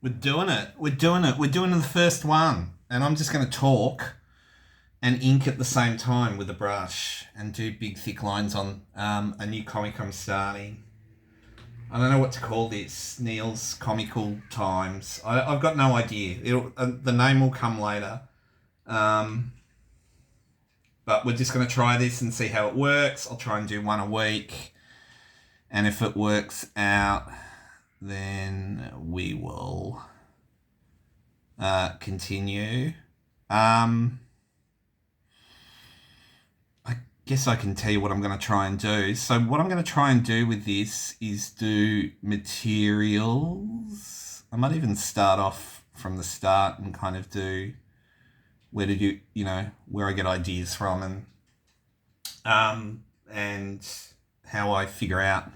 We're doing it. We're doing it. We're doing the first one. And I'm just going to talk and ink at the same time with a brush and do big, thick lines on a new comic I'm starting. I don't know what to call this. Neil's Comical Times. I've got no idea. The name will come later. But we're just going to try this and see how it works. I'll try and do one a week. And if it works out, then we will continue. I guess I can tell you what I'm going to try and do. So what I'm going to try and do with this is do materials. I might even start off from the start and kind of do where I get ideas from and how I figure out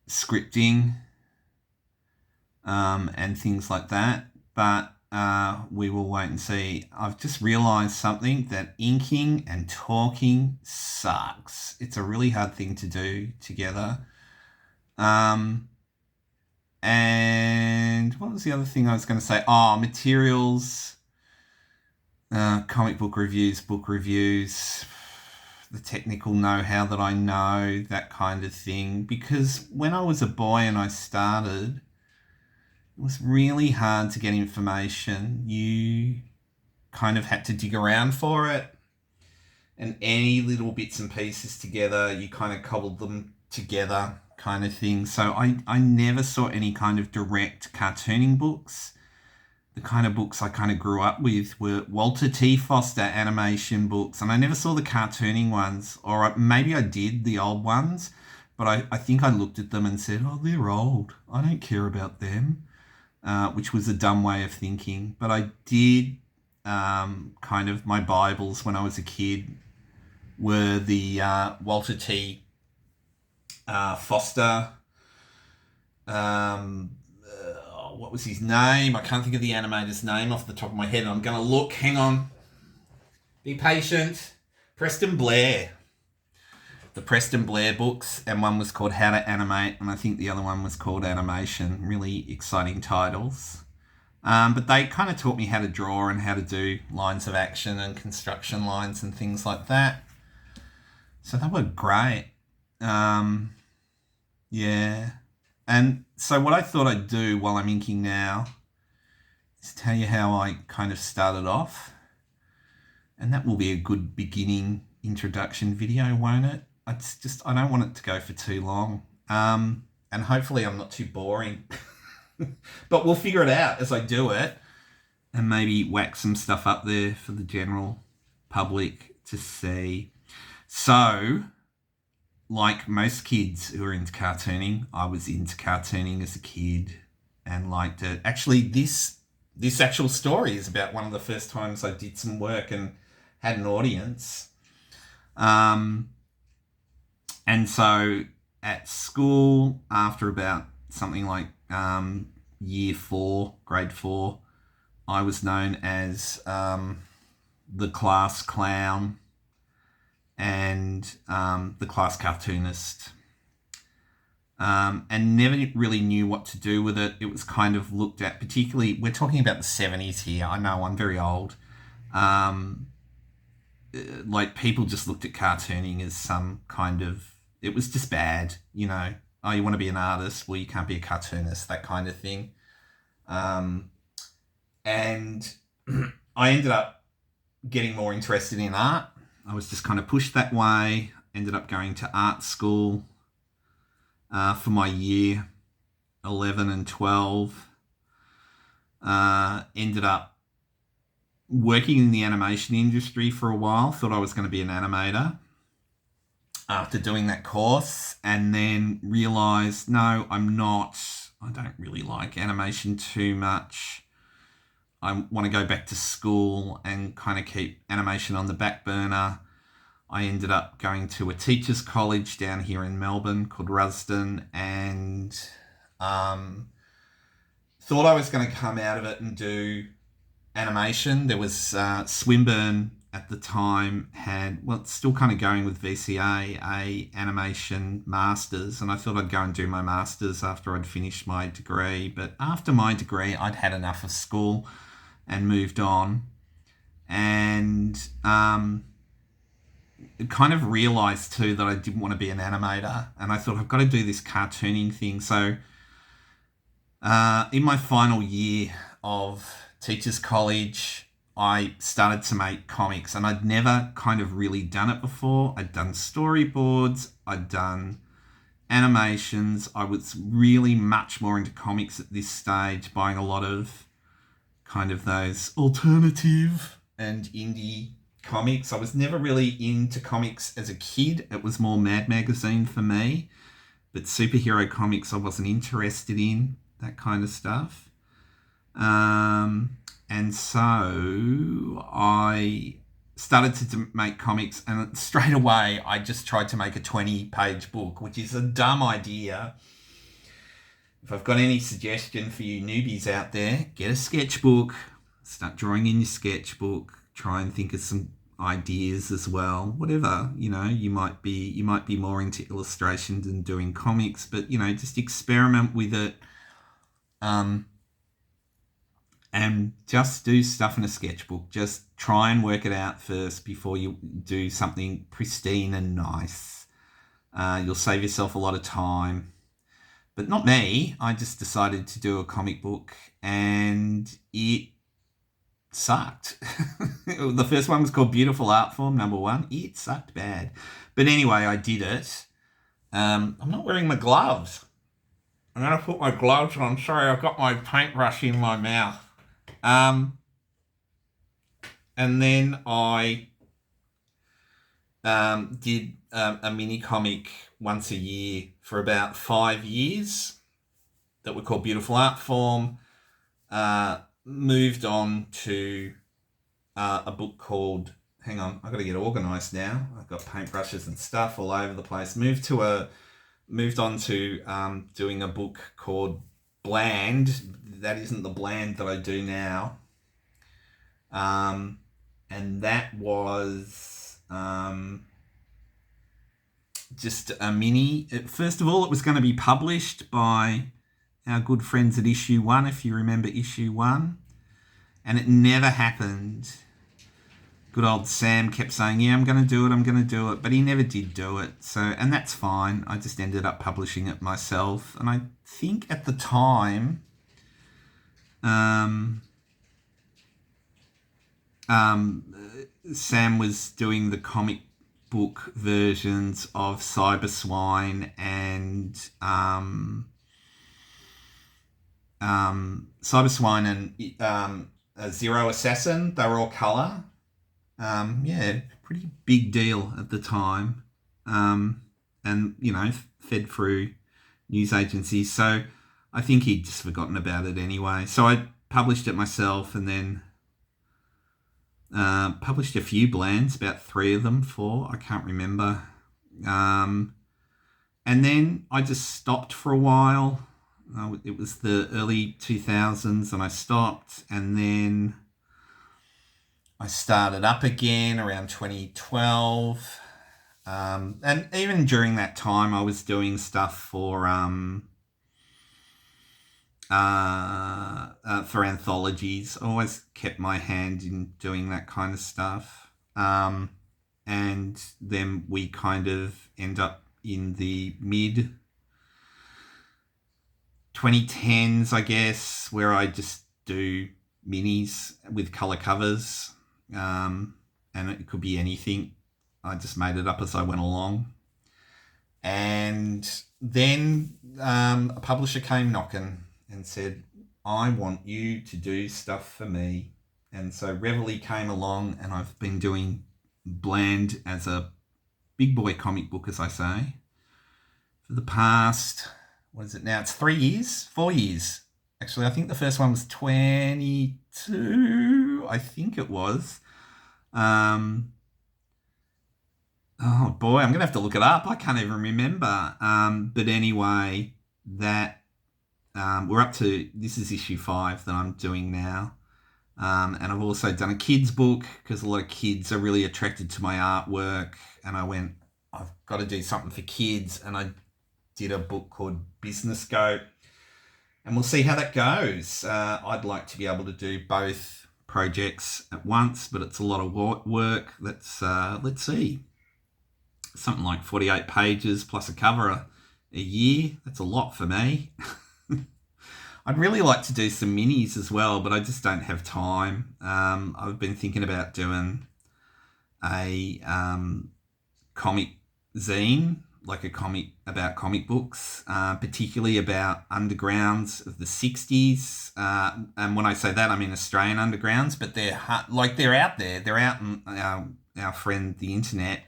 scripting and things like that. But we will wait and see. I've just realised something, that inking and talking sucks. It's a really hard thing to do together. And what was the other thing I was going to say? Materials, comic book reviews, book reviews, the technical know-how that I know, that kind of thing. Because when I was a boy and I started, it was really hard to get information. You kind of had to dig around for it. And any little bits and pieces together, you kind of cobbled them together kind of thing. So I never saw any kind of direct cartooning books. The kind of books I kind of grew up with were Walter T. Foster animation books. And I never saw the cartooning ones. Or maybe I did, the old ones. But I think I looked at them and said, oh, they're old. I don't care about them. Which was a dumb way of thinking. But I did kind of, my Bibles when I was a kid were the Walter T. Foster. What was his name? I can't think of the animator's name off the top of my head. I'm going to look. Hang on. Be patient. Preston Blair. The Preston Blair books, and one was called How to Animate, and I think the other one was called Animation. Really exciting titles. But they kind of taught me how to draw and how to do lines of action and construction lines and things like that. So they were great. Yeah. And so what I thought I'd do while I'm inking now is tell you how I kind of started off. And that will be a good beginning introduction video, won't it? I don't want it to go for too long. And hopefully I'm not too boring. But we'll figure it out as I do it and maybe whack some stuff up there for the general public to see. So, like most kids who are into cartooning, I was into cartooning as a kid and liked it. Actually, this actual story is about one of the first times I did some work and had an audience. And so at school, after about something like grade 4, I was known as the class clown and the class cartoonist. And never really knew what to do with it. It was kind of looked at, particularly, we're talking about the 70s here. I know, I'm very old. Like, people just looked at cartooning as some kind of, it was just bad, you know. Oh, you want to be an artist? Well, you can't be a cartoonist, that kind of thing. And I ended up getting more interested in art. I was just kind of pushed that way. Ended up going to art school for my year 11 and 12. Ended up working in the animation industry for a while. Thought I was going to be an animator after doing that course, and then realised, no, I'm not. I don't really like animation too much. I want to go back to school and kind of keep animation on the back burner. I ended up going to a teachers' college down here in Melbourne called Rusden, and thought I was going to come out of it and do animation. There was Swinburne at the time had, well, it's still kind of going with VCA, a animation masters, and I thought I'd go and do my masters after I'd finished my degree. But after my degree, I'd had enough of school and moved on, and kind of realised too that I didn't want to be an animator, and I thought I've got to do this cartooning thing. So in my final year of Teachers College, I started to make comics, and I'd never kind of really done it before. I'd done storyboards, I'd done animations. I was really much more into comics at this stage, buying a lot of kind of those alternative and indie comics. I was never really into comics as a kid. It was more Mad Magazine for me, but superhero comics I wasn't interested in, that kind of stuff. And so I started to make comics, and straight away I just tried to make a 20-page book, which is a dumb idea. If I've got any suggestion for you newbies out there, get a sketchbook, start drawing in your sketchbook, try and think of some ideas as well. Whatever, you might be more into illustration than doing comics, but just experiment with it. And just do stuff in a sketchbook. Just try and work it out first before you do something pristine and nice. You'll save yourself a lot of time. But not me. I just decided to do a comic book, and it sucked. The first one was called Beautiful Art Form, number 1. It sucked bad. But anyway, I did it. I'm not wearing my gloves. I'm going to put my gloves on. Sorry, I've got my paintbrush in my mouth. And then I did a mini comic once a year for about 5 years that were called Beautiful Art Form. Moved on to a book called, hang on, I've got to get organised now. I've got paintbrushes and stuff all over the place. Moved on to doing a book called Bland. That isn't the Bland that I do now. And that was just a mini. First of all, it was going to be published by our good friends at Issue 1, if you remember Issue 1. And it never happened. Good old Sam kept saying, yeah, I'm going to do it. But he never did do it. So, and that's fine. I just ended up publishing it myself. And I think at the time, Sam was doing the comic book versions of Cyber Swine and Zero Assassin. They were all colour. Pretty big deal at the time. And, fed through news agencies. So I think he'd just forgotten about it anyway. So I published it myself, and then published a few Blands, about 3 of them, 4, I can't remember. And then I just stopped for a while. It was the early 2000s, and I stopped, and then I started up again around 2012. And even during that time, I was doing stuff for anthologies. I always kept my hand in doing that kind of stuff. And then we kind of end up in the mid 2010s, I guess, where I just do minis with colour covers. And it could be anything. I just made it up as I went along. And then a publisher came knocking and said, I want you to do stuff for me. And so Reveille came along, and I've been doing Bland as a big boy comic book, as I say, for the past, what is it now? It's 4 years. Actually, I think the first one was 22. I think it was. Oh boy, I'm going to have to look it up. I can't even remember. But anyway, that we're up to, this is issue 5 that I'm doing now. And I've also done a kids book because a lot of kids are really attracted to my artwork. And I went, I've got to do something for kids. And I did a book called Business Scope. And we'll see how that goes. I'd like to be able to do both projects at once, but it's a lot of work. Let's see. Something like 48 pages plus a cover a year. That's a lot for me. I'd really like to do some minis as well, but I just don't have time. I've been thinking about doing a comic zine, like a comic about comic books, particularly about undergrounds of the 60s. And when I say that, I mean Australian undergrounds, but they're out there. They're out in our friend the internet.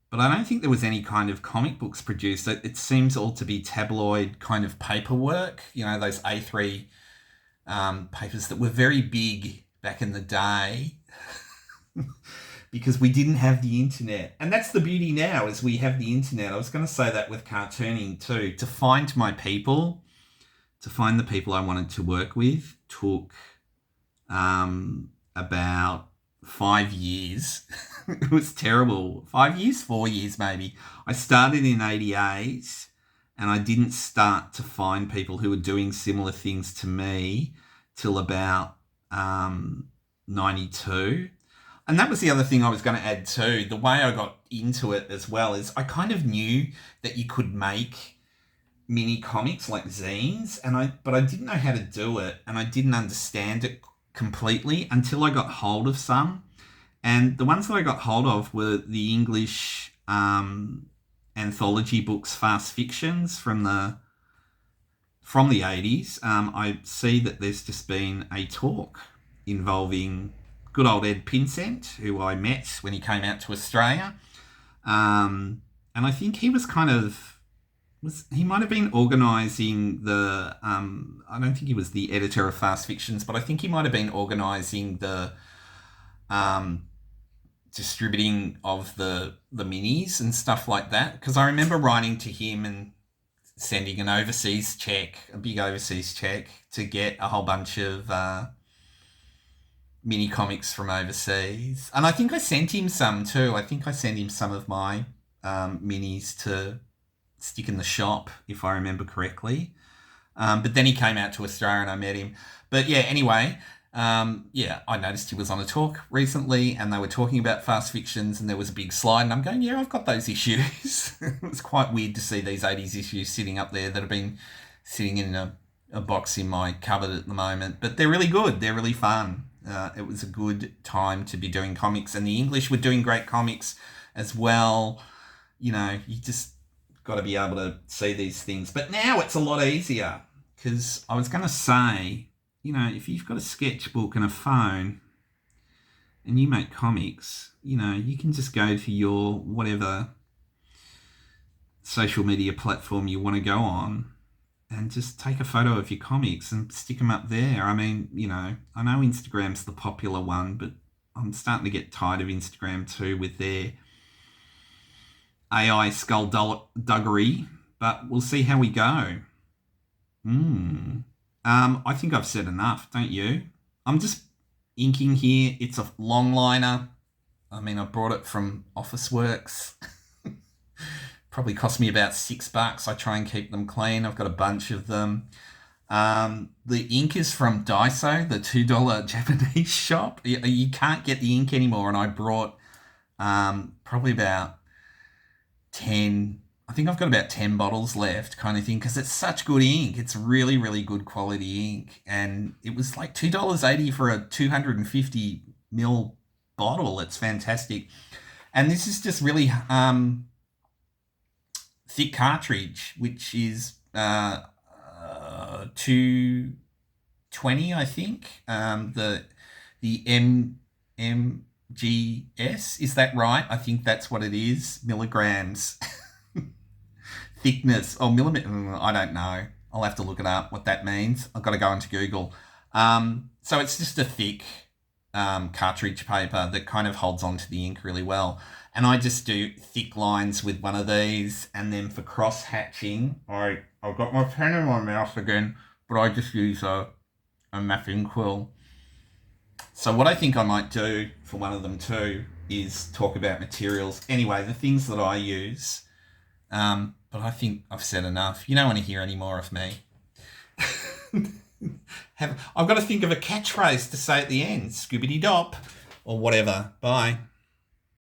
But I don't think there was any kind of comic books produced. It seems all to be tabloid kind of paperwork, those A3 papers that were very big back in the day because we didn't have the internet. And that's the beauty now is we have the internet. I was going to say that with cartooning too. To find the people I wanted to work with took about 5 years. It was terrible. 5 years, 4 years maybe. I started in 88 and I didn't start to find people who were doing similar things to me till about 92. And that was the other thing I was going to add too. The way I got into it as well is I kind of knew that you could make mini comics like zines, but I didn't know how to do it and I didn't understand it completely until I got hold of some. And the ones that I got hold of were the English anthology books, Fast Fictions from the 80s. I see that there's just been a talk involving good old Ed Pinsent, who I met when he came out to Australia. And I think he was he might have been organising I don't think he was the editor of Fast Fictions, but I think he might have been organising the distributing of the minis and stuff like that. Because I remember writing to him and sending a big overseas check to get a whole bunch of mini comics from overseas. And I think I sent him some too. I think I sent him some of my minis to stick in the shop, if I remember correctly. But then he came out to Australia and I met him. But yeah, anyway, I noticed he was on a talk recently and they were talking about Fast Fictions and there was a big slide and I'm going, yeah, I've got those issues. It was quite weird to see these 80s issues sitting up there that have been sitting in a box in my cupboard at the moment. But they're really good. They're really fun. It was a good time to be doing comics and the English were doing great comics as well. You just got to be able to see these things. But now it's a lot easier because I was going to say, if you've got a sketchbook and a phone and you make comics, you can just go to your whatever social media platform you want to go on and just take a photo of your comics and stick them up there. I mean, I know Instagram's the popular one, but I'm starting to get tired of Instagram too with their AI skullduggery, but we'll see how we go. I think I've said enough, don't you? I'm just inking here. It's a long liner. I mean, I brought it from Officeworks. Probably cost me about $6. I try and keep them clean. I've got a bunch of them. The ink is from Daiso, the $2 Japanese shop. You can't get the ink anymore, and I brought probably about 10. I think I've got about 10 bottles left kind of thing because it's such good ink. It's really, really good quality ink. And it was like $2.80 for a 250ml bottle. It's fantastic. And this is just really thick cartridge, which is 220, I think. The MGS, is that right? I think that's what it is. Milligrams. Thickness or millimeter, I don't know. I'll have to look it up what that means. I've got to go into Google. So it's just a thick cartridge paper that kind of holds onto the ink really well. And I just do thick lines with one of these. And then for cross hatching, I've got my pen in my mouth again, but I just use a a mapping quill. So what I think I might do for one of them too is talk about materials. Anyway, the things that I use. But I think I've said enough. You don't want to hear any more of me. I've got to think of a catchphrase to say at the end. Scoobity-dop or whatever. Bye.